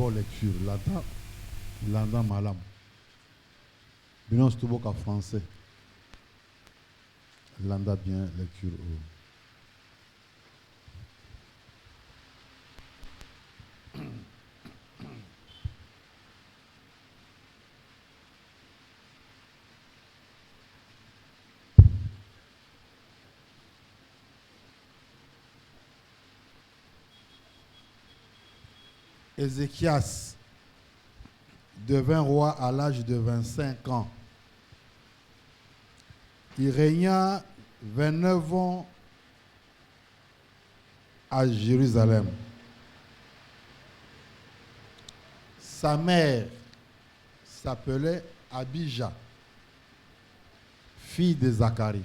d'abord lecture. Landa malam. Binon stuboka français. Landa bien lecture. Ézéchias devint roi à l'âge de 25 ans. Il régna 29 ans à Jérusalem. Sa mère s'appelait Abijah, fille de Zacharie.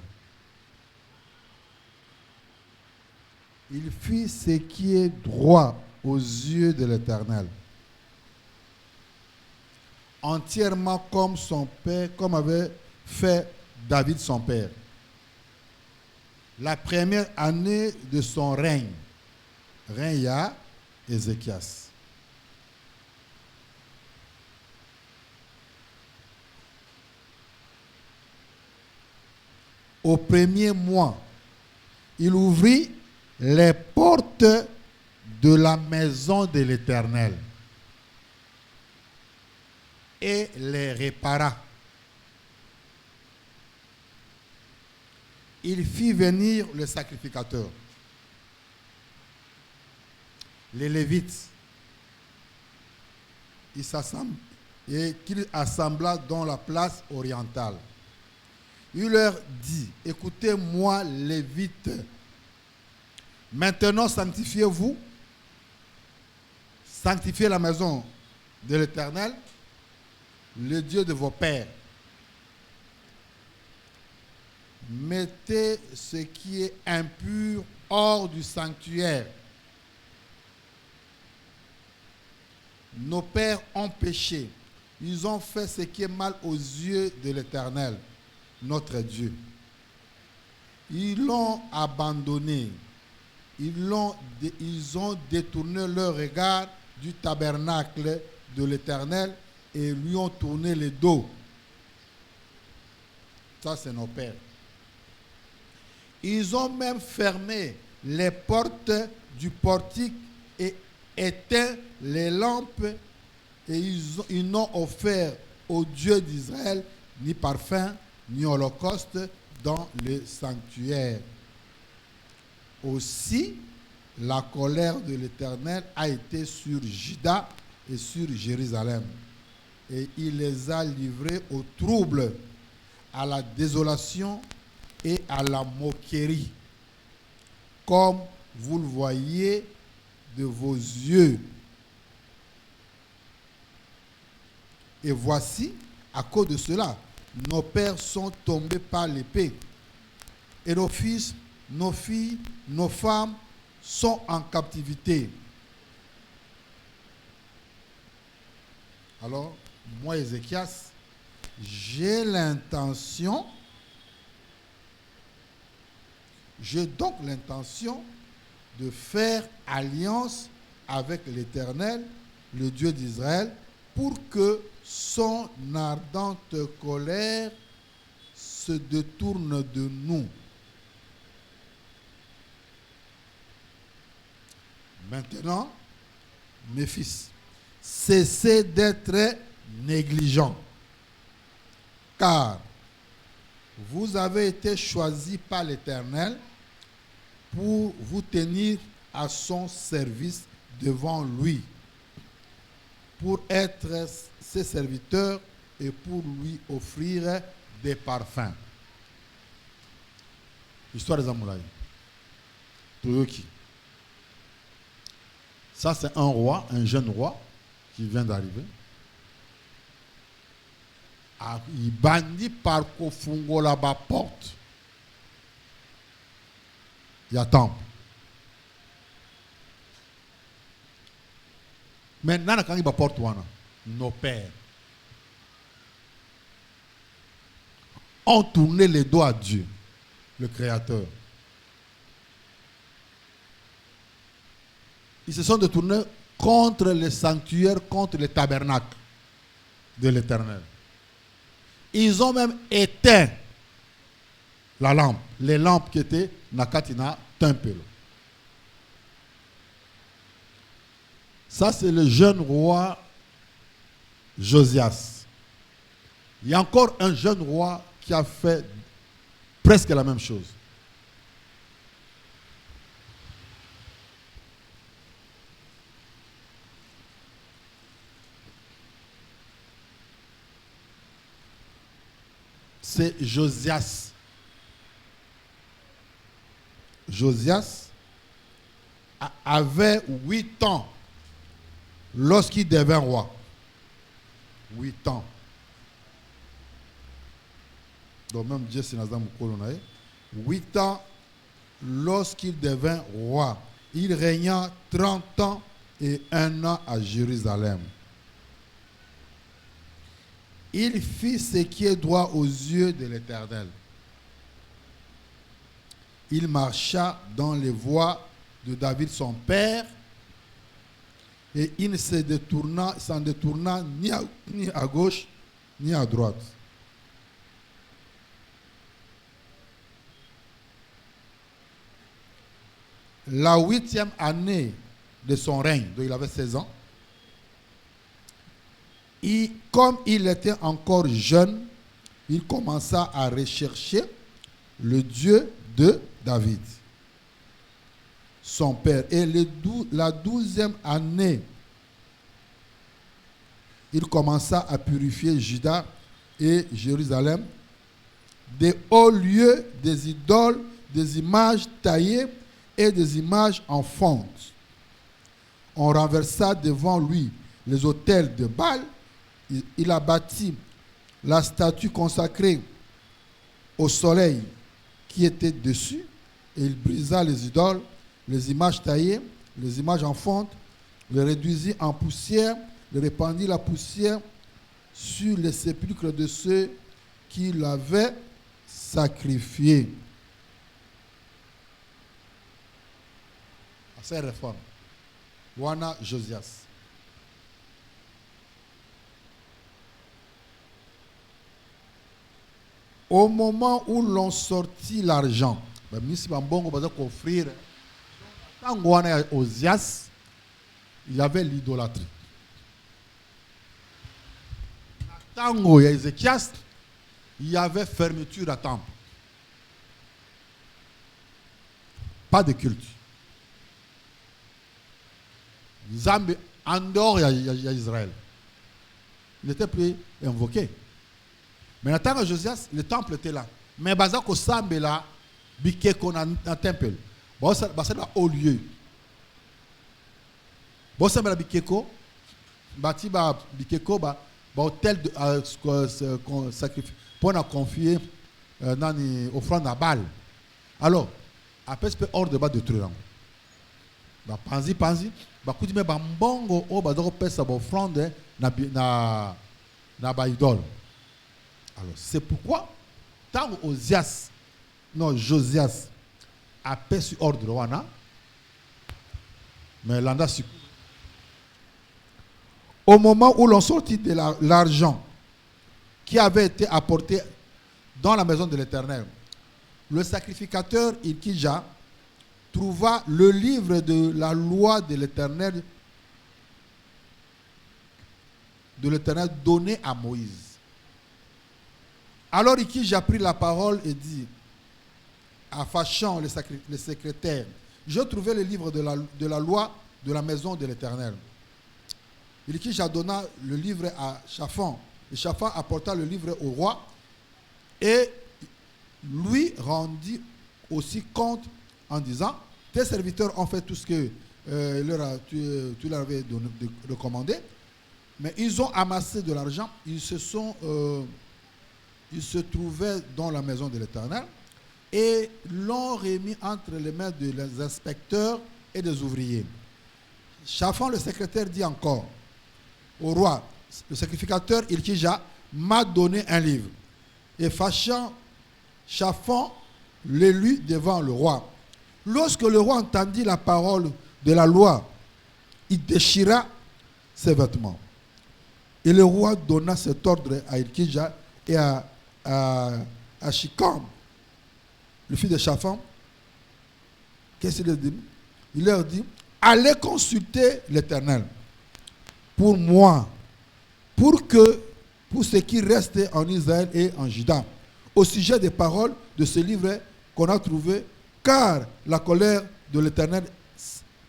Il fit ce qui est droit aux yeux de l'Éternel, entièrement comme son père, comme avait fait David son père. La première année de son règne, régna Ézéchias. Au premier mois, il ouvrit les portes de la maison de l'Éternel et les répara. Il fit venir le sacrificateur, les Lévites, et qu'il assembla dans la place orientale. Il leur dit, écoutez-moi, Lévites, maintenant sanctifiez-vous, sanctifiez la maison de l'Éternel, le Dieu de vos pères. Mettez ce qui est impur hors du sanctuaire. Nos pères ont péché. Ils ont fait ce qui est mal aux yeux de l'Éternel, notre Dieu. Ils l'ont abandonné. Ils ont détourné leur regard du tabernacle de l'Éternel et lui ont tourné le dos. Ça, c'est nos pères. Ils ont même fermé les portes du portique et éteint les lampes et ils n'ont offert au Dieu d'Israël ni parfum ni holocauste dans le sanctuaire. Aussi, la colère de l'Éternel a été sur Juda et sur Jérusalem. Et il les a livrés au trouble, à la désolation et à la moquerie, comme vous le voyez de vos yeux. Et voici, à cause de cela, nos pères sont tombés par l'épée. Et nos fils, nos filles, nos femmes sont en captivité. Alors, moi, Ézéchias, j'ai donc l'intention de faire alliance avec l'Éternel, le Dieu d'Israël, pour que son ardente colère se détourne de nous. Maintenant, mes fils, cessez d'être négligents, car vous avez été choisis par l'Éternel pour vous tenir à son service devant lui, pour être ses serviteurs et pour lui offrir des parfums. Histoire des Amouraïs. Toyoki. Ça, c'est un roi, un jeune roi qui vient d'arriver. Il bandit par Kofungo là-bas porte. Il y a temple. Maintenant, quand il va porte, nos pères ont tourné les dos à Dieu, le Créateur. Ils se sont détournés contre le sanctuaire, contre le tabernacle de l'Éternel. Ils ont même éteint la lampe, les lampes qui étaient Nakatina Tempelo. Ça, c'est le jeune roi Josias. Il y a encore un jeune roi qui a fait presque la même chose. C'est Josias. Josias avait 8 ans lorsqu'il devint roi. 8 ans. Donc même Dieu s'est nazam 8 ans lorsqu'il devint roi. Il régna 30 ans et 1 an à Jérusalem. Il fit ce qui est droit aux yeux de l'Éternel. Il marcha dans les voies de David son père et il ne s'en détourna ni à gauche ni à droite. La 8e année de son règne, donc il avait 16 ans, comme il était encore jeune, il commença à rechercher le Dieu de David, son père. Et la 12e année, il commença à purifier Juda et Jérusalem des hauts lieux, des idoles, des images taillées et des images en fonte. On renversa devant lui les autels de Baal. Il a bâti la statue consacrée au soleil qui était dessus, et il brisa les idoles, les images taillées, les images en fonte, les réduisit en poussière, il répandit la poussière sur les sépulcres de ceux qui l'avaient sacrifié. À cette réforme, Wana Josias. Au moment où l'on sortit l'argent, il y avait l'idolâtrie. Tango et Ézéchias, il y avait fermeture à temple. Pas de culte. Zambie, en dehors, il y a Israël. Il n'était plus invoqué. Mais en tant que Josias, le temple était là. Mais Bazako Sambe là, Bikeko dans le temple. C'est là au lieu. Bon, ça m'a Bikeko, bâti Bikeko, hôtel de sacrifice pour nous confier dans les offrandes à Baal. Alors, après, c'est hors de bas de truc. Panzi, kuti me bambongo o bazoko pesa ba offrande na ba idole. Alors, c'est pourquoi, tant Josias a perçu ordre wana, mais l'anda su. Au moment où l'on sortit de l'argent qui avait été apporté dans la maison de l'Éternel, le sacrificateur Ilkija trouva le livre de la loi de l'Éternel donné à Moïse. Alors Ilkija prit la parole et dit à Phachon, le secrétaire, je trouvais le livre de la loi de la maison de l'Éternel. Ilkija donna le livre à Shaphan. Et Shaphan apporta le livre au roi et lui rendit aussi compte en disant, tes serviteurs ont fait tout ce que tu leur avais recommandé, mais ils ont amassé de l'argent, ils se trouvaient dans la maison de l'Éternel et l'ont remis entre les mains des inspecteurs et des ouvriers. Shaphan, le secrétaire, dit encore au roi, le sacrificateur Ilkija m'a donné un livre. Et Shaphan le lut devant le roi. Lorsque le roi entendit la parole de la loi, il déchira ses vêtements. Et le roi donna cet ordre à Hilkija et à Shikam, le fils de Shaphan. Qu'est-ce qu'il dit? Il leur dit, allez consulter l'Éternel pour moi, pour ce qui reste en Israël et en Juda, au sujet des paroles de ce livre qu'on a trouvé, car la colère de l'Éternel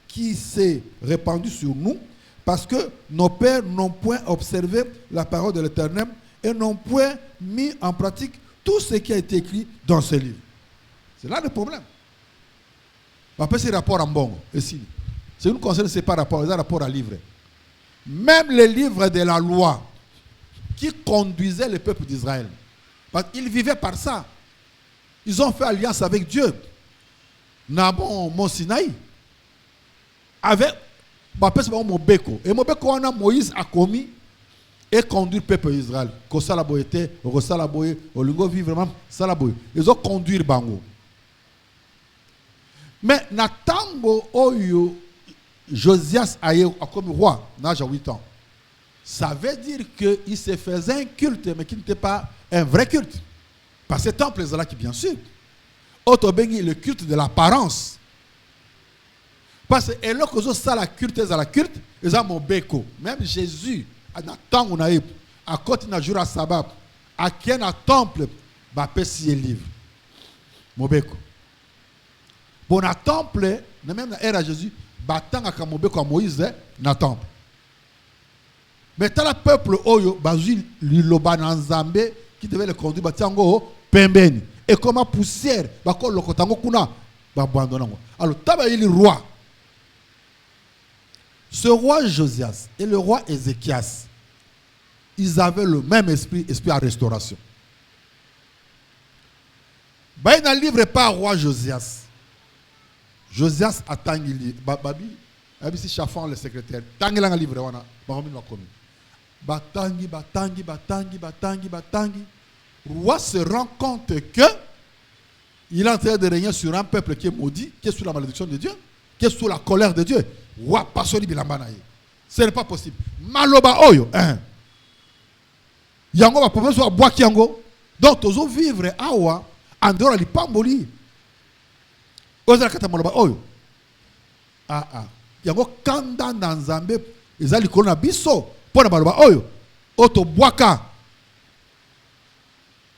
qui s'est répandue sur nous, parce que nos pères n'ont point observé la parole de l'Éternel et n'ont point mis en pratique tout ce qui a été écrit dans ce livre. C'est là le problème. Après, c'est rapport en bon. C'est une concerne, ce n'est pas rapport, c'est un rapport à livre. Même les livres de la loi qui conduisaient le peuple d'Israël, parce qu'ils vivaient par ça. Ils ont fait alliance avec Dieu. Nabon, Mont Sinaï, avec Mobeko. Et Mobeko, Moïse a commis et conduit le peuple d'Israël. Kosalaboyete, Rosalaboye, Olingo vivre vraiment, Salaboye. Ils ont conduit le Bango. Mais Natango Oyo, Josias Aye, comme roi, n'âge 8 ans. Ça veut dire qu'il se faisait un culte, mais qui n'était pas un vrai culte. Parce que le temple est là qui, bien sûr. Autobengi, le culte de l'apparence. Parce que et là que ça la culte, ils ont mon beko. Même Jésus, à temps on a eu, à côté de jour à sabbat, à quel temple, bah pesi livre. Mon beko. Bon, à temple, même dans l'ère à Jésus, battant à Kamobeko à Moïse, na temple. Mais tant le peuple oyo, bazu liloba na Nzambe qui devait le conduire, batiango pembeni. Et comme la poussière, bako lokotango kuna, abandonnant. Alors, tabayi le roi. Ce roi Josias et le roi Ézéchias, ils avaient le même esprit à restauration. Bah, il n'a livré pas roi Josias. Josias a tangi babi, si Shaphan le secrétaire, tangi la livre wana, baromi la commune. Batangi. Roi se rend compte que il est en train de régner sur un peuple qui est maudit, qui est sous la malédiction de Dieu, qui est sous la colère de Dieu. Roi pasoli bilambanaye. Ce n'est pas possible. Maloba oyo, yango va pouvoir soit bois kiango. Donc tozo vivre awa andora li pamboli. Oza kata maloba oyo. Yango kanda na Nzambe ezali kona biso pona maloba oyo. Oto boaka.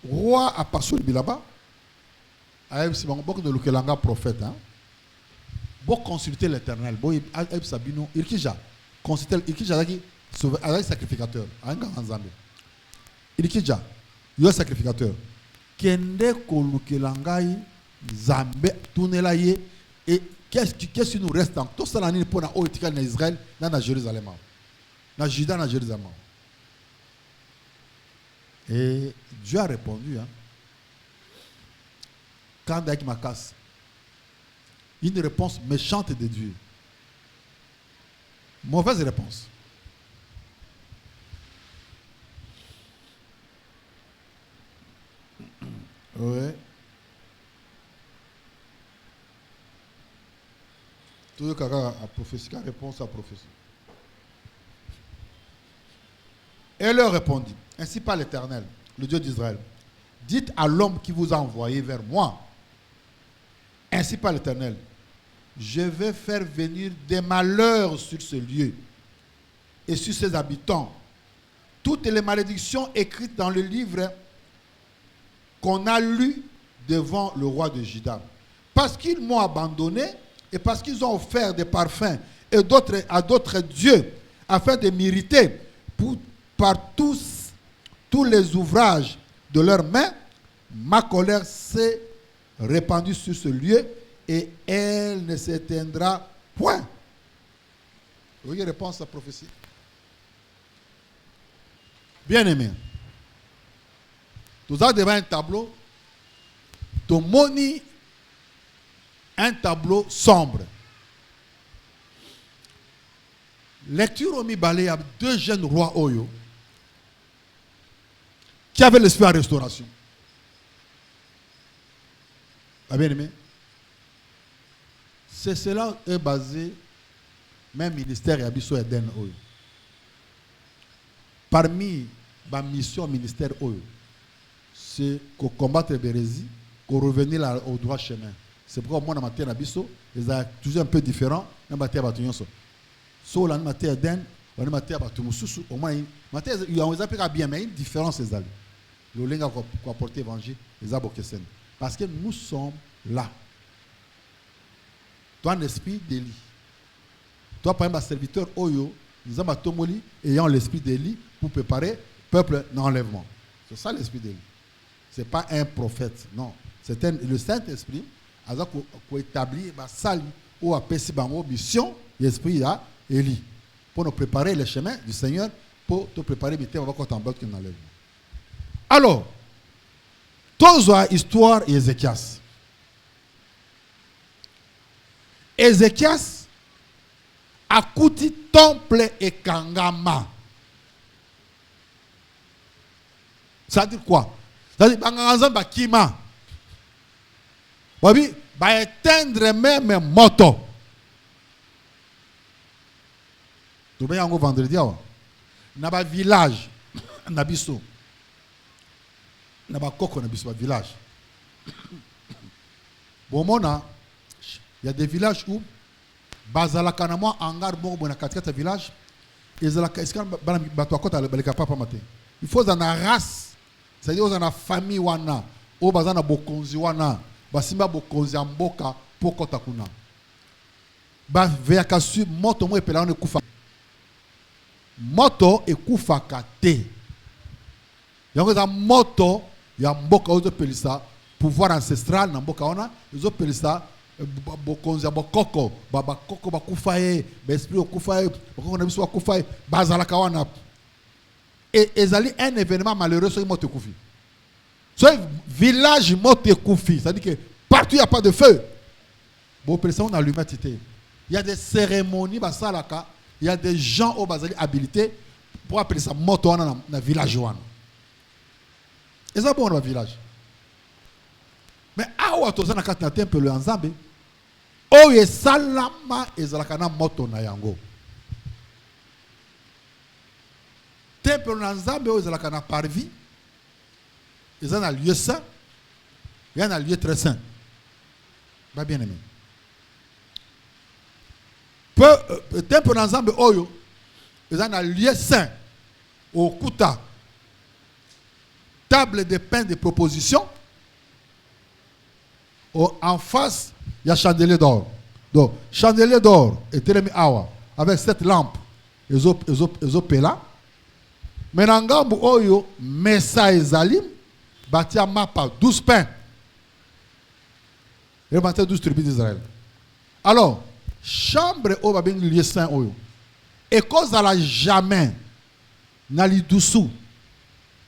Roi a passé le bilaba. Si beaucoup de l'Ukelanga prophète, bon consulter l'Éternel, bon Sabino, Ilkija, consulter Ilkija qui est sacrificateur, un grand Nzambe. Ilkija, il est sacrificateur. Kende ko l'Ukelangai, Nzambe, tunelaye, et qu'est-ce qui nous reste en tout ça l'année pour na Oetikal na Israël, na Jérusalem, na Juda, na Jérusalem. Et Dieu a répondu, quand Daïk Makas, une réponse méchante de Dieu. Mauvaise réponse. Oui. Tout le cas a prophétie, réponse à prophétie. Et leur répondit, ainsi par l'Éternel, le Dieu d'Israël, dites à l'homme qui vous a envoyé vers moi, ainsi par l'Éternel, je vais faire venir des malheurs sur ce lieu et sur ses habitants. Toutes les malédictions écrites dans le livre qu'on a lu devant le roi de Juda. Parce qu'ils m'ont abandonné et parce qu'ils ont offert des parfums et à d'autres dieux afin de m'irriter par tous les ouvrages de leurs mains, ma colère s'est répandue sur ce lieu et elle ne s'éteindra point. Vous voyez, réponse à la prophétie. Bien aimé, tu as devant un tableau, tu moni un tableau sombre. Lecture au Mibalé, il y a deux jeunes rois Oyo qui avaient l'esprit à restauration. Bien aimé, c'est cela est basé même ministère ya biso Eden oyo. Parmi ma mission ministère oyo, c'est de combattre l'hérésie, de revenir au droit chemin. C'est pourquoi moi, dans ma terre, ils sont toujours un peu différents. Dans ma terre, ils sont so dans ma terre d'Eden, dans ma terre, au moins, ma terre, ils ont bien, mais il y a une différence. Le linga qui a porté l'évangile, les abokesen. Parce que nous sommes là. Toi, l'esprit d'Élie. Toi, par exemple, serviteur Oyo, nous avons Tomoli ayant l'esprit d'Élie pour préparer le peuple d'enlèvement. C'est ça l'esprit d'Élie. Ce n'est pas un prophète, non. C'est le Saint-Esprit qui établit la salle où a péci la mission, l'esprit à Élie. Pour nous préparer le chemin du Seigneur, pour te préparer le temps en bas qui n'enlève. Alors, toute l'histoire d'Ézéchias. Ézéchias a coûté temple et kangama. Ça veut dire quoi? Ça veut dire que va éteindre même moto. Tu vas y aller vendredi. Dans un village, dans un village, bon, il y a des villages où bazalaka na moi hangar bongo na katikata village ezalaka esika bato akota baleka papa matin. Il faut dans la race, c'est-à-dire dans la famille wana o bazana bokonzi wana basimba bokonzi mboka pour kota kuna ba veka su moto mo epela on kufa moto ekufa kate yango za moto ya mboka ozo pelisa pouvoir ancestral na mboka ona ozo pelisa bokonzi bokoko babakoko bakufaye besprit okufaye bakoko na biso bakufaye bazalaka wana et ezali un événement malheureux sur moto kufi. Ce village moto kufi, ça dit que partout il n'y a pas de feu. Bon personne on a l'humanité. Il y a des cérémonies basalaka, il y a des gens au bazali habilités pour appeler ça moto wana na village wana. Et ça bon dans le village. Mais awa tozana katina temple le Nzambe oye salama ezalaka na moto na yango. Temple na Nzambe oye ezalaka na parvis ezana lieu saint, il y a un lieu très saint. Pas bien aimé. Temple na Nzambe oyo ezana lieu saint au kuta table de pain de proposition. En face, il y a chandelier d'or. Donc, chandelier d'or et télémi awa avec cette lampe, ils ont pela. Mais dans Gambu Oyo, Messa et Zalim, bâtia mapa 12 pains. Et bâtia 12 tribus d'Israël. Alors, chambre au babin lieu saint Oyo. Et cause à la jamais, n'ali doussou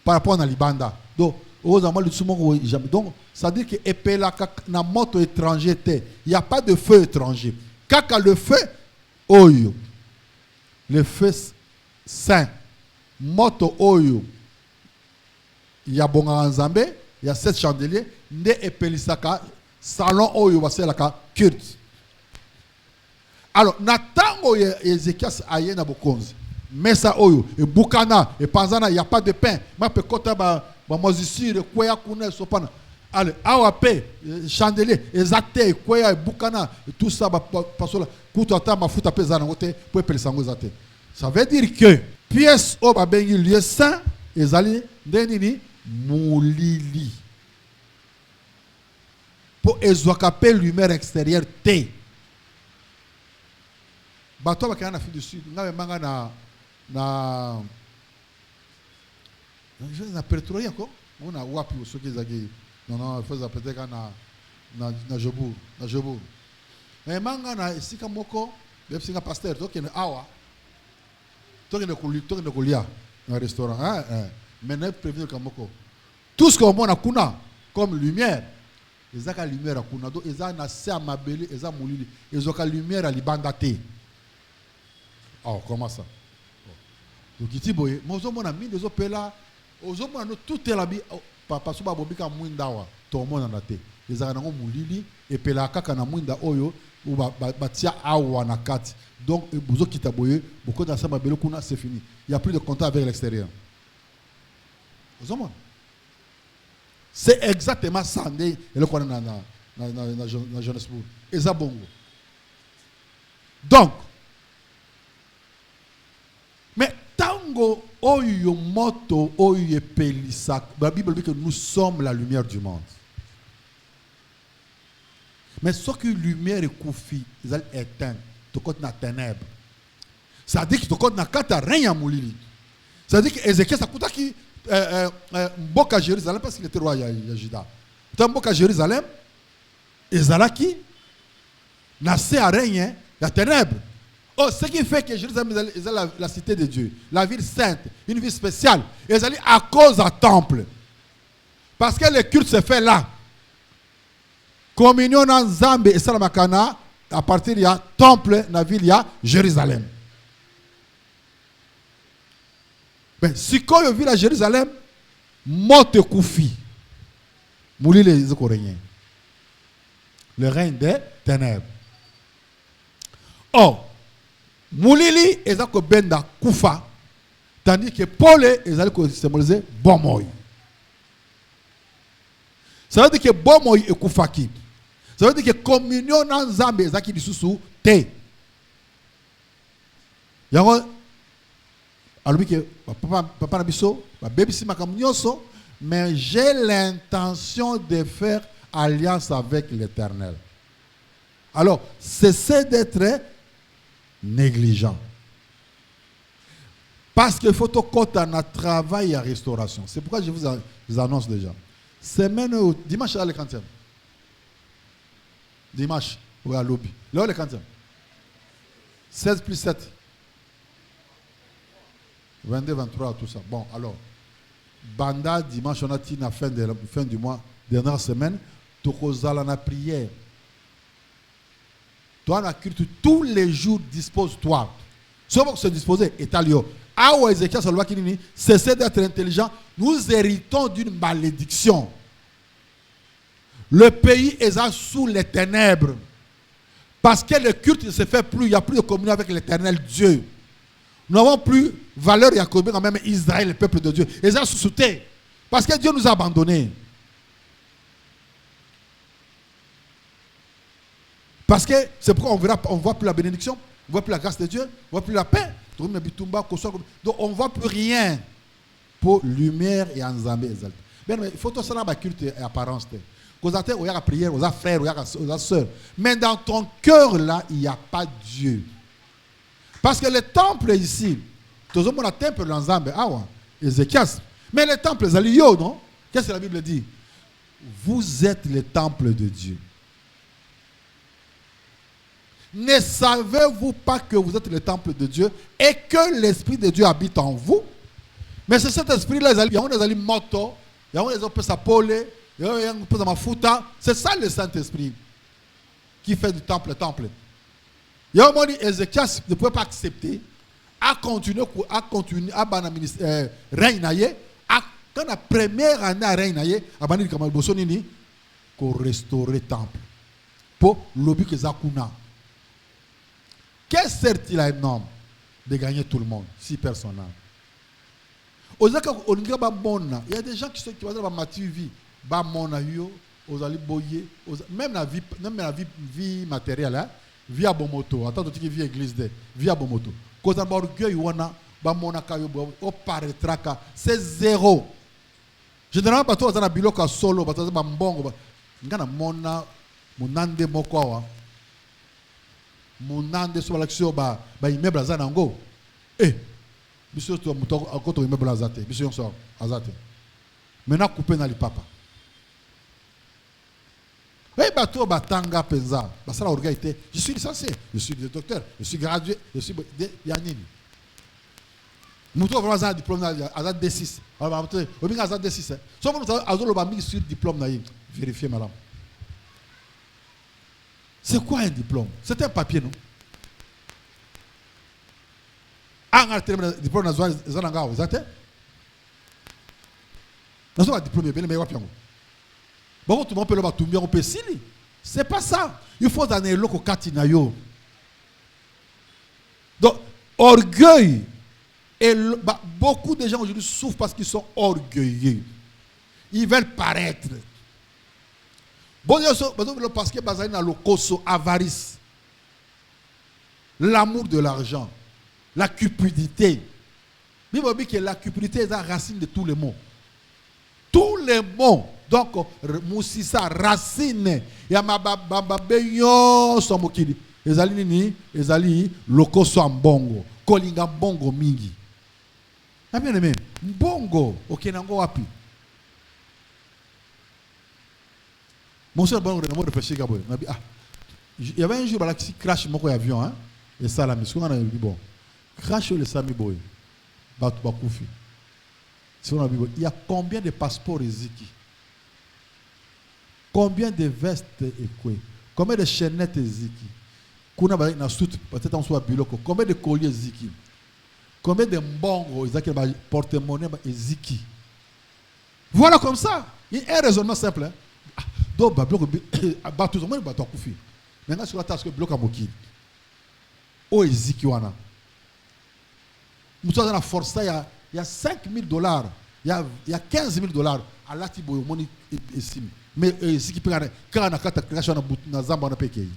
par rapport à l'Ibanda. Donc, donc, ça veut dire que na moto étranger, il n'y a pas de feu étranger. Kaka le feu, oyo. Le feu saint. Moto oyo. Il y a bon Nzambe, il y a 7 chandeliers. Ne epelisaka salon oyo baselaka culte. Alors, natango Ézéchias aye na bokonzi. Mais ça oyo et bukana et panzana il n'y a pas de pain. Ma pe kota ba mozisire kwea kuna sopana. Allez, awape chandelier ezate kwea bukana tout ça ba pasola kutata mafuta pezana ngote pour epele sango ezate. Ça veut dire que pièce au ba bengi lieu saint ezali ndenini mulili. Pour ezwakape lumière extérieure te. Bato ba kana fi du sud ngabe manga na pétrolier quoi on a wapi ceux qui zagi non il faut appeler na jobour mais manga na sika moko be singa pasteur to kene awa to kene kulia na restaurant mais ne prévenir comme moko tout ce qu'on mona kuna comme lumière ezaka lumière kuna do eza na se mabele eza mulili ezoka lumière libanda te. Oh comment ça? Donc il dit boye mozo mona mine zo pela ozo mona tout est la bi papa so ba bobika mwindawa to mona na te ezalaka nango mulili epelaka kaka na mwinda oyo batia awa na kati. Donc bozokita boye bokota na samba belo kuna, c'est fini. Il n'y a plus de contact avec l'extérieur. C'est exactement ça nde eloko na Johannesburg eza bongo. Donc mais tango oyo moto oyo epelisa, la Bible dit que nous sommes la lumière du monde. Mais ce que lumière est koufi, ils ont éteint, tu côté na ténèbres. Ça dit que tu côté na kata rien mulili. Ça dit que Ézéchiel ça coûta qui mboka Jérusalem parce qu'il était roi ya Juda. Dans mboka Jérusalem, ezalaki na se à rien, la ténèbres. Oh, ce qui fait que Jérusalem est la cité de Dieu, la ville sainte, une ville spéciale. Et c'est à cause du temple. Parce que le culte se fait là. Communion en Zambie et Salamakana, à partir du temple, dans la ville, il y a Jérusalem. Mais si quand il vit à Jérusalem, mote koufi. Mouli les Coréens. Le règne des ténèbres. Oh, Moulili ezako benda kufa, tandis que Paul ezako symboliser bomoy. Ça veut dire que bomoy est kufaki. Ça veut dire que communion en Zambie ezaki disusu te. Yango alors que papa nabiso, ba bébé si makamnyoso, mais j'ai l'intention de faire alliance avec l'Éternel. Alors, cessez d'être négligent. Parce qu'il faut que un travail et restauration. C'est pourquoi je vous annonce déjà. Semaine dimanche, là, le quantième. Dimanche, au lobby. Là, le quantième. 16 plus 7. 22, 23, tout ça. Bon, alors, Banda, dimanche, on a dit la fin du mois, dernière semaine, Tokozala na prière. Toi, la culture, tous les jours, dispose-toi. Si on se disposer, étalio. Ah ouais, Ézéchiel, c'est la loi qui dit, cessez d'être intelligent. Nous héritons d'une malédiction. Le pays est sous les ténèbres. Parce que le culte ne se fait plus, il n'y a plus de communion avec l'Éternel Dieu. Nous n'avons plus valeur et accordé quand même Israël, le peuple de Dieu. Ils ont sous-souté. Parce que Dieu nous a abandonnés. Parce que c'est pourquoi on ne voit plus la bénédiction, on ne voit plus la grâce de Dieu, on ne voit plus la paix. Donc on ne voit plus rien pour lumière et ensemble. Il faut tout ça dans la culte et apparence. Vous avez la prière, vous avez frères, vous avez sœurs. Mais dans ton cœur là, il n'y a pas Dieu. Parce que le temple ici, tout le monde a un temple l'ensemble. Ah ouais, Ézéchiel. Mais le temple, c'est l'Io, non? Qu'est-ce que la Bible dit? Vous êtes le temple de Dieu. Ne savez-vous pas que vous êtes le temple de Dieu et que l'Esprit de Dieu habite en vous? Mais c'est cet esprit-là, il y a des motos, il y a des sapolés, il y a des mafuta. C'est ça le Saint-Esprit qui fait du temple. Il y a un moment où Ézéchiel ne pouvait pas accepter à continuer à régner. Quand la première année à régner, à banir comme Bosonini, pour restaurer le temple. Pour l'objet que Zakuna. Qu'est-ce qu'il a un homme de gagner tout le monde, 6 personnes? Il y a des gens qui vont dans la vie, même la vie matérielle, vie à bon moto, attends, tu vie église, vie à bon moto. Quand on a orgueil, c'est zéro. Généralement, quand on a un biloka solo, quand on a un bongo, on a un mokwa. Monande sur l'action ba immeuble azanango monsieur to muto akoto immeuble azate monsieur so azate maintenant couper na li papa bato batanga penza basala orgaité je suis licencié, je suis docteur, je suis gradué, je suis yanini muto vraiment un diplôme na azat D6 alors obinga azat D6 so muto azolo ba mi sur diplôme na yi vérifier madame. C'est quoi un diplôme? C'est un papier, non? Un diplôme dans Zananga, vous êtes? Nous sommes un diplôme, mais Bon, tout le monde peut le battre, on peut s'il. C'est pas ça. Il faut donner l'eau au katinayo. Donc, orgueil. Et beaucoup de gens aujourd'hui souffrent parce qu'ils sont orgueilleux. Ils veulent paraître. Bon, parce que basé dans le koso, avarice, l'amour de l'argent, la cupidité. Mais vous voyez que la cupidité est la racine de tous les maux. Tous les maux. Donc, Moussissa, racine. Il y a ma bababeyo, somokili. Ezali nini, ezali lokoso ambongo. Kolinga bongo mingi. Ah bien aimé, mbongo, okenango wapi. Mon soeur, bon, on a réfléchi, Gabo. Il y avait un jour, qui crash mon avion, hein, et ça, la mission, on a dit, bon, crash le Sami Boy, Batouakoufi. Il y a combien de passeports Eziki? Combien de vestes Ekwe? Combien de chaînettes Eziki? Peut-être en soit biloko. Combien de colliers Eziki? Combien de mbongo Ezaki porte-monnaie Eziki? Voilà comme ça. Il y a un raisonnement simple. Hein? Donc, tout le monde va Koufi. Maintenant, sur la tâche que bloc à Moki. Oh, Eziki wana. Nous sommes dans la force, il y a $5,000, il y a $15,000 à l'Atibo, moni estime. Mais ce qui peut être, quand on a craché dans Zamba, on a payé.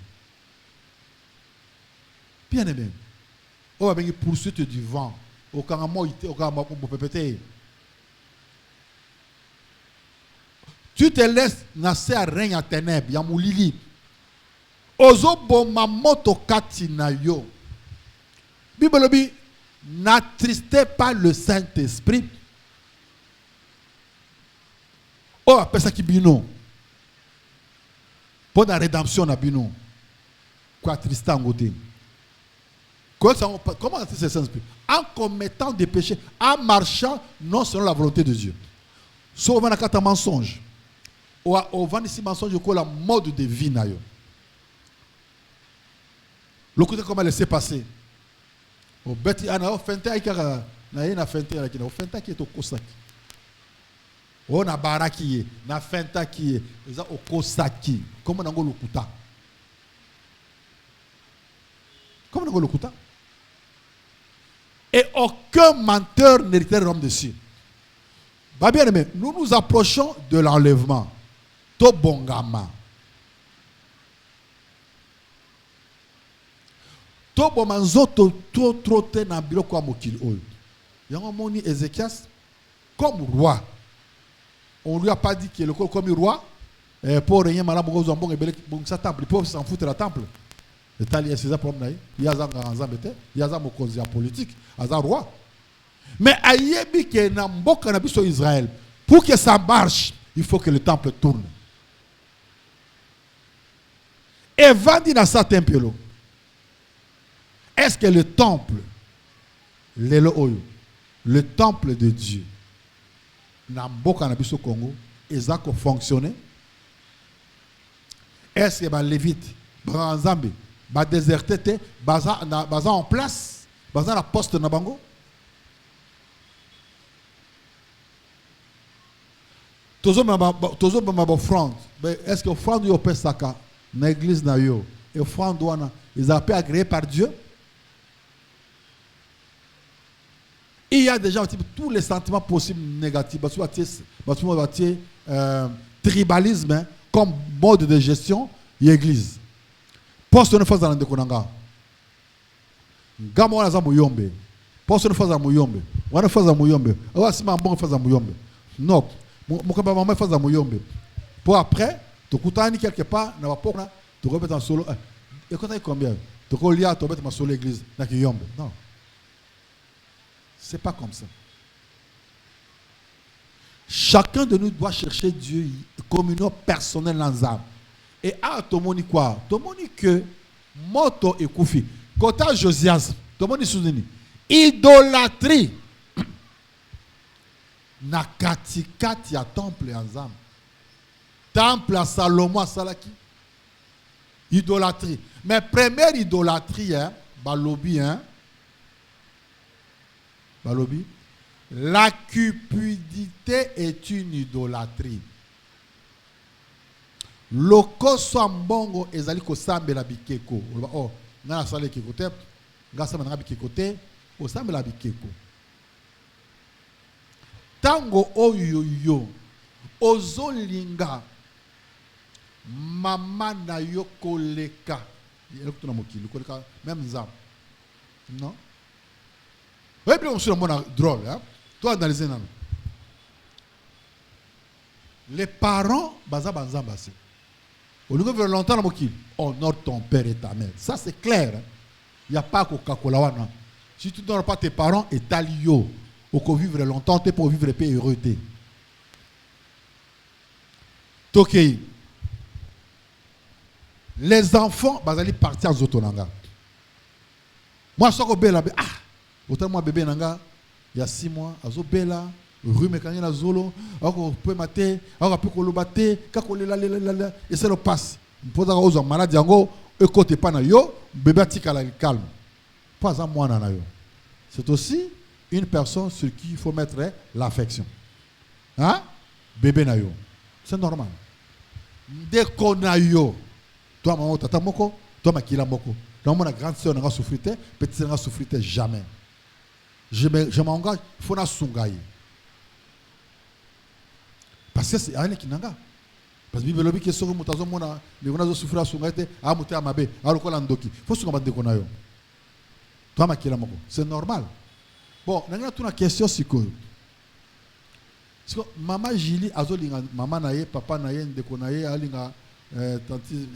Bien aimé. On va poursuite du vent. Au Karamo, au Karamo, on peut péter. Tu te laisses nasser à règne à ténèbres, Yamoulili. Ozo bomamoto katina yo. Bible dit, n'attristez pas le Saint-Esprit. Oh, après ça qui bino. Pour la rédemption na bino. Quoi attrister en côté. Comment attrister le Saint-Esprit? En commettant des péchés, en marchant non selon la volonté de Dieu. Sauf en un mensonge. Au vent ici mensonge, je la mode de vie na yo. Le côté comment laisser passer. Au bêti ana fente aikara na yena fente la kina fente qui est au kosaki. On a baraki na fente qui est au kosaki. Comment nango lokuta. Comment nango lokuta. Et aucun menteur n'hériterait l'homme dessus. Bah bien aimé, nous nous approchons de l'enlèvement. To bongama. To bomanzo to trotte na biloko ya mokili oyo. Yango moni Ézéchias comme roi. On lui a pas dit qu'il est comme roi pour régner malamu ko zambongo ebele bongisa temple, pour s'en foutre la temple. L'Italie c'est ça problème là. Il y a zambete, il y a zamokozi politique, aza roi. Mais ayebi ke na mboka na biso Israël, pour que ça marche, il faut que le temple tourne. Et vandi na sa temple. Est-ce que le temple, le temple de Dieu, na mboka na biso Congo, ezako fonctionner? Est-ce que les Lévites, Branzambe, ba déserté, baza en place, baza na poste na bango? Tozo ma offrande, est-ce que offrande yo pesaka na église na yo, et offrande wana, ils ont été agréés par Dieu? Il y a déjà tous les sentiments possibles négatifs. Tribalisme hein, comme mode de gestion de l'église. Poste ne faisant pas de Gamo na za muyombe. Poste ne faisant muyombe. Wana faisant muyombe. Awa sima mbongo faisant muyombe. Non. Mukamba mama faisant muyombe. Pour après, tu kutani quelque part na bapona, tu répètes en solo. Et quand tu combien? Tu relis tu répètes ma solo l'église na kiyombe. Non. C'est pas comme ça. Chacun de nous doit chercher Dieu, communion personnelle dans l'âme. Et à tout le monde quoi? Tout le monde que moto et koufi. Quand Josias, tout le monde soutenu. Idolâtrie. Na katikati ya temple en zam. Temple à Salomon à Salaki. Idolâtrie. Mais première idolâtrie, hein, balobi, hein. Balobi. La cupidité est une idolâtrie. loko so mbongo ezali ko sambela bikeko. Oh, na sale keko te, ngasa na bikeko te, o sambela bikeko. Tango oyo yo ozolinga mama na yo koleka. Elokutuna mokili koleka même nzam. Non? Oui, bien on se montre drôle, hein? Toi analyser nan. Les parents baza banzam basé. Au lieu de longtemps dans mokili, honore ton père et ta mère. Ça c'est clair. Hein? Il n'y a pas Coca-Cola wana. Si tu ne donnes pas tes parents et ta lio, pour vivre longtemps, tu pour vivre paix heureux. Tokei. Les enfants, bazali partir en Zotonanga. Moi, je suis bela. Ah, autant moi bébé nanga, il y a 6 mois, azo bela, rhume kanye na zolo, ako peut mater, ako peut kolobate, kako la, et c'est le passe. Poza ozo maladie yango, e côté pas na yo, bébé tika la calme. Pas à moi na yo. C'est aussi une personne sur qui il faut mettre l'affection. Hein? Bébé na yo. C'est normal. Dès qu'on a yo, toi maman tata moko, toi makila moko. Donc mon grande sœur n'a souffert, petite sœur n'a souffert jamais. Je m'engage, il faut na sungaye. Parce que c'est rien qui n'anga. Parce que bible qui sort mutazo mona, les gens souffrir sungaye, a muté amabe, a lokola ndoki. Faut sunga bande konayo. Toi makila moko. C'est normal. Bon, nous avons une question sur maman Julie, azolinga maman naye, papa naye, ndeko naye, alinga tanti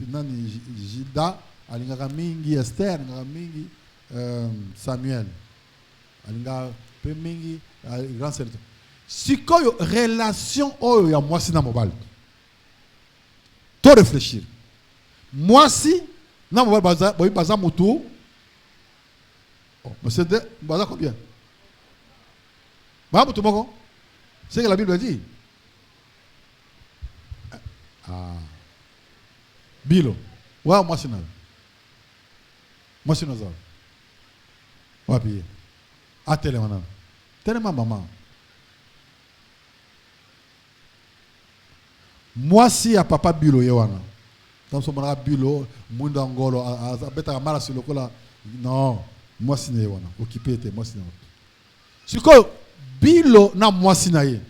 nani Gilda, alinga mingi Esther, alinga mingi Samuel, alinga peu mingi grand sœur. Si koyo relation oyo ya mwasi na mobile. To réfléchir. Mwasi na mobile baza mutu. Oh, mais c'est baza combien? Bah mutu moko. C'est que la Bible dit. Ah. Bilo. Ouais, moi c'est nal. Moi c'est nazar. Ouais puis. À télé maintenant. Tellement maman. Moi si à papa Bilo yewana. Dans son mara Bilo, munda ngolo a beta mala sur le cola. Non, moi si yewana. Occupé était moi si yewana. C'est quoi? Bilo na mwasi na ye.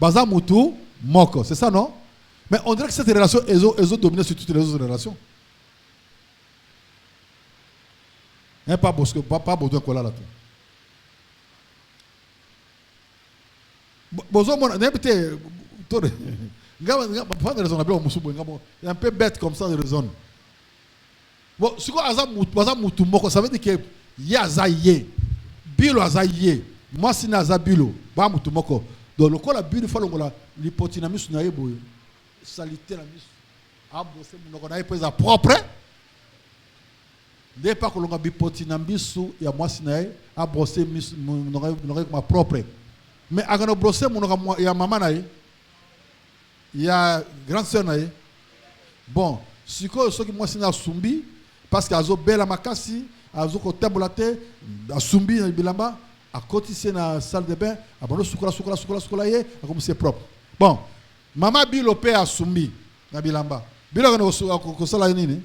Baza mutu moko, c'est ça non? Mais on dirait que cette relation est dominée sur toutes les autres relations. Hein, pas besoin de là tout. Bozo mon n'importe tore. Pas de raison il est un peu bête comme ça de raison. Bon, ce que baza mutu moko, ça veut dire que yazaye. Bilo azaye. Moi si naza bilo ba mutu moko donc le kola bilo fa longola lipoti misu na yebo salité na misu abose munoko na yepeza propre de pas kolonga bipoti na misu ya mwasi na ye abose misu munoko ma propre mais agano brosser munoko ya mama na ye ya grande sœur na ye bon siko soki mwasi na sumbi parce que azo bela makasi azo ko tembolate asumbi na bilamba à côté c'est la salle de bain, à bon soukla comme c'est propre. Bon, maman Bilo pe a sumbi na bilamba. Bilo ko sala nini?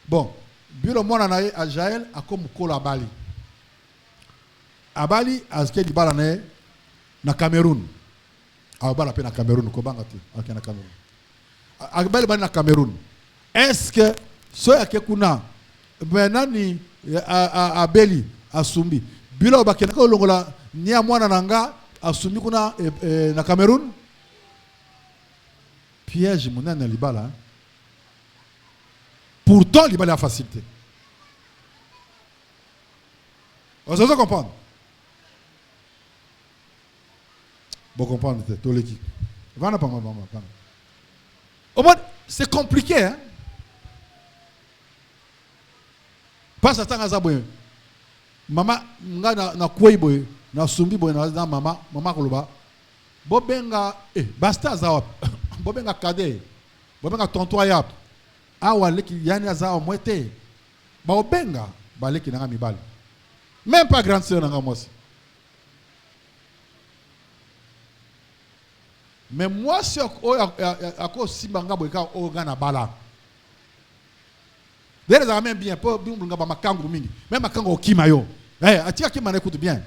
Bon, Bilo mona na a Jaël a comme kola Bali. A Bali aske di bala na Cameroun. A bala pe na Cameroun ko bangati, ak na Cameroun. A Bali na Cameroun. Est-ce que so ya ke kuna benani a Beli a sumbi Bilo bakena ko longola nia mwana nanga asumi kuna na Cameroun piège monana libala. Pourtant libala a facilité. Vous allez comprendre. Bon comprendre tout l'équipe. Va na pas maman. Au moins c'est compliqué hein. Pas ça tant azaboye. Mama nga na kwei boy na sumbi boy na mama koloba bobenga basta za bobenga kade bobenga tonto yap awa leki yani za mwete ba obenga ba leki na mibali même pas grande sœur na moi. Mais moi, si à cause si banga boika ogana bala. Dès les amis bien, pas bimbrunga ba makangu mingi. Même makangu okimayo. Atia qui m'en écoute bien.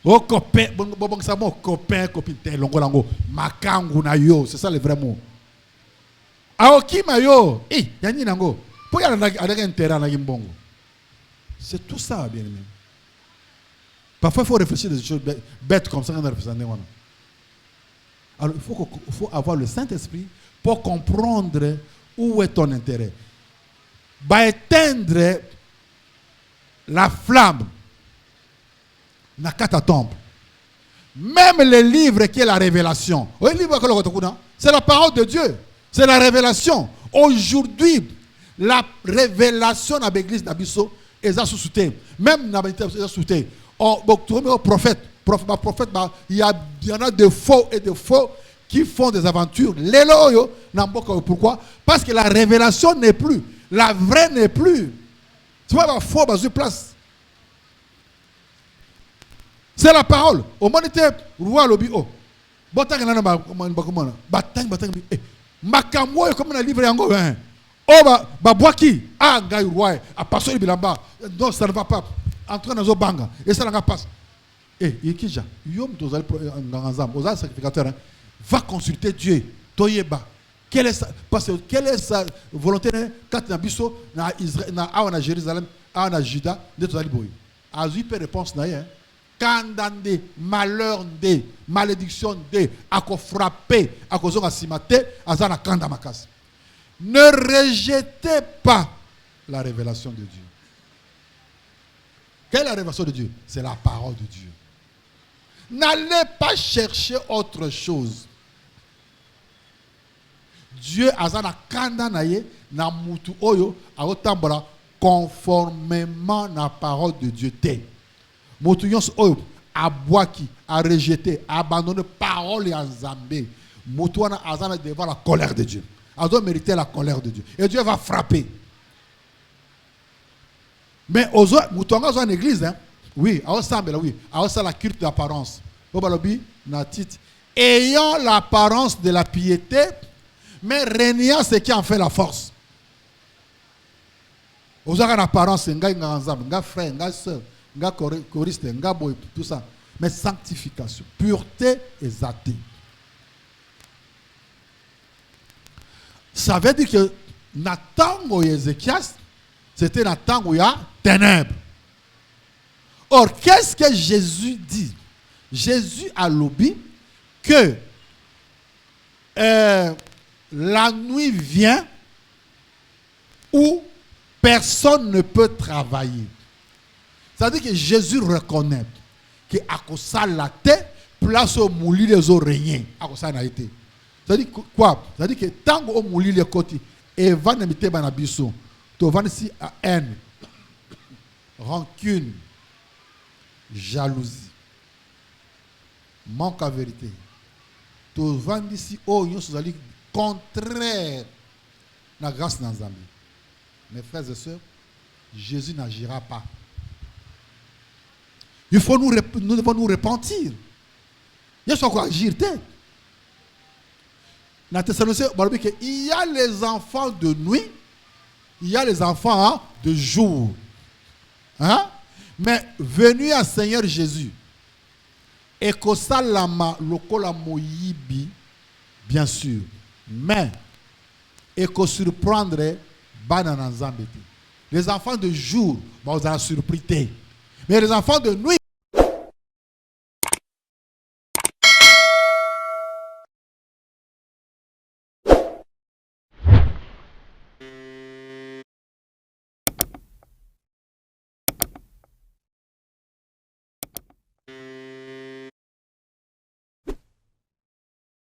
O copain, bon ça mon copain, copine tel longo lango. Makangu na yo, c'est ça le vrai mot. A okimayo, yani nango. Pour y aller avec intérêt na gimbongo. C'est tout ça, bien aimé. Parfois, il faut réfléchir des choses bêtes comme ça. Alors, il faut avoir le Saint-Esprit pour comprendre où est ton intérêt. Va éteindre la flamme. Même les livres qui est la révélation. C'est la parole de Dieu. C'est la révélation. Aujourd'hui, la révélation dans l'église d'Abisso est sous-soutée. Même dans l'église sous-soutée. Prophète, il y en a de faux et de faux qui font des aventures. Pourquoi? Parce que la révélation n'est plus. La vraie n'est plus. Tu vois, la faux dans une place. C'est la parole. Au moment où roi lobby, makambo comme un livre yango. Boaki, ngai roi, a passé bilamba. Non, ça ne va pas. Entrer dans banga et ça n'a passe. Yekija, yom dozal ngangazam, ozal sacrificateur, va consulter Dieu. Toyeba. Quelle est sa volonté quand na biso na Israël na Jérusalem, na Juda, de tozali boy. Azu peut réponse na hein. Kandande, malheur de, malédiction de, ako frappé, ako zonga simate, azana kanda makas. Ne rejetez pas la révélation de Dieu. Quelle est la révélation de Dieu? C'est la parole de Dieu. N'allez pas chercher autre chose. Dieu azana kanda naye na mutu oyo aotambala conformément na parole de Dieu te. Mutu yons oyo abwaki, a rejeté, a abandonné parole et Nzambe. Mutu wana azana devant la colère de Dieu. Elle doit mériter la colère de Dieu. Et Dieu va frapper. Mais aux autres, nous sommes en église, hein? Oui, à ensemble, oui, à la culte d'apparence. Ayant l'apparence de la piété, mais régnant ce qui en fait la force. Aux autres, l'apparence, c'est un frère, un soeur, un choriste, un boy, tout ça. Mais sanctification, pureté et zati. Ça veut dire que Nathan ou Ézéchias, c'était Nathan où il y a ténèbres. Or, qu'est-ce que Jésus dit? Jésus a lobby que la nuit vient où personne ne peut travailler. C'est-à-dire que Jésus reconnaît que à cause de la terre, place au mouli les oreillers. À cause de ça, été. C'est-à-dire quoi? C'est-à-dire que tant qu'on mouli les côtés, et va ne mettre pas biso, tu vas ici à haine, rancune, jalousie, manque à vérité. Tu vas ici oh yon sozali contraire la grâce dans Zambie. Mes frères et sœurs, Jésus n'agira pas. Nous devons nous repentir. Il y a quoi agir. Il y a les enfants de nuit, il y a les enfants de jour. Hein? Mais venu à Seigneur Jésus, et que ça lama lokola moyibi, bien sûr, mais et que surprendre banana zambeti. Les enfants de jour, vous allez surpris. Mais les enfants de nuit,